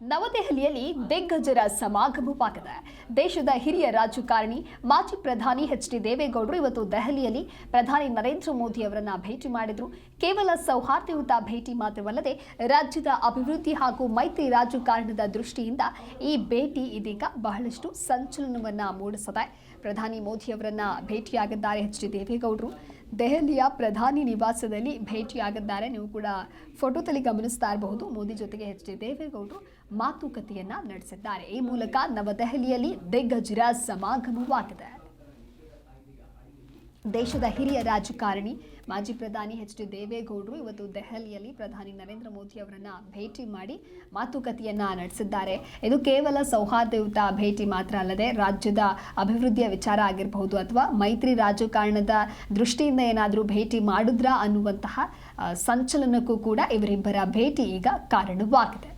ನವದೆಹಲಿಯಲ್ಲಿ ದಿಗ್ಗಜರ ಸಮಾಗಮವಾಗಿದೆ. ದೇಶದ ಹಿರಿಯ ರಾಜಕಾರಣಿ ಮಾಜಿ ಪ್ರಧಾನಿ ಎಚ್ ಡಿ ದೇವೇಗೌಡರು ಇವತ್ತು ದೆಹಲಿಯಲ್ಲಿ ಪ್ರಧಾನಿ ನರೇಂದ್ರ ಮೋದಿ ಅವರನ್ನ ಭೇಟಿ ಮಾಡಿದ್ರು. ಕೇವಲ ಸೌಹಾರ್ದಯುತ ಭೇಟಿ ಮಾತ್ರವಲ್ಲದೆ ರಾಜ್ಯದ ಅಭಿವೃದ್ಧಿ ಹಾಗೂ ಮೈತ್ರಿ ರಾಜಕಾರಣದ ದೃಷ್ಟಿಯಿಂದ ಈ ಭೇಟಿ ಇದೀಗ ಬಹಳಷ್ಟು ಸಂಚಲನವನ್ನ ಮೂಡಿಸಿದೆ. ಪ್ರಧಾನಿ ಮೋದಿ ಅವರನ್ನ ಭೇಟಿಯಾಗಿದ್ದಾರೆ ಎಚ್ ಡಿ ದೇವೇಗೌಡರು. ದೆಹಲಿಯ ಪ್ರಧಾನಿ ನಿವಾಸದಲ್ಲಿ ಭೇಟಿಯಾಗಿದ್ದಾರೆ. ನೀವು ಕೂಡ ಫೋಟೋದಲ್ಲಿ ಗಮನಿಸ್ತಾ ಇರಬಹುದು. ಮೋದಿ ಜೊತೆಗೆ ಎಚ್ ಡಿ ದೇವೇಗೌಡರು ಮಾತುಕತೆಯನ್ನ ನಡೆಸಿದ್ದಾರೆ. ಈ ಮೂಲಕ ನವದೆಹಲಿಯಲ್ಲಿ ದಿಗ್ಗಜರ ಸಮಾಗಮವಾಗಿದೆ. ದೇಶದ ಹಿರಿಯ ರಾಜಕಾರಣಿ ಮಾಜಿ ಪ್ರಧಾನಿ ಎಚ್ ಡಿ ದೇವೇಗೌಡರು ಇವತ್ತು ದೆಹಲಿಯಲ್ಲಿ ಪ್ರಧಾನಿ ನರೇಂದ್ರ ಮೋದಿ ಅವರನ್ನ ಭೇಟಿ ಮಾಡಿ ಮಾತುಕತೆಯನ್ನ ನಡೆಸಿದ್ದಾರೆ. ಇದು ಕೇವಲ ಸೌಹಾರ್ದಯುತ ಭೇಟಿ ಮಾತ್ರ ಅಲ್ಲದೆ ರಾಜ್ಯದ ಅಭಿವೃದ್ಧಿಯ ವಿಚಾರ ಆಗಿರಬಹುದು ಅಥವಾ ಮೈತ್ರಿ ರಾಜಕಾರಣದ ದೃಷ್ಟಿಯಿಂದ ಏನಾದರೂ ಭೇಟಿ ಮಾಡಿದ್ರಾ ಅನ್ನುವಂತಹ ಸಂಚಲನಕ್ಕೂ ಕೂಡ ಇವರಿಬ್ಬರ ಭೇಟಿ ಈಗ ಕಾರಣವಾಗಿದೆ.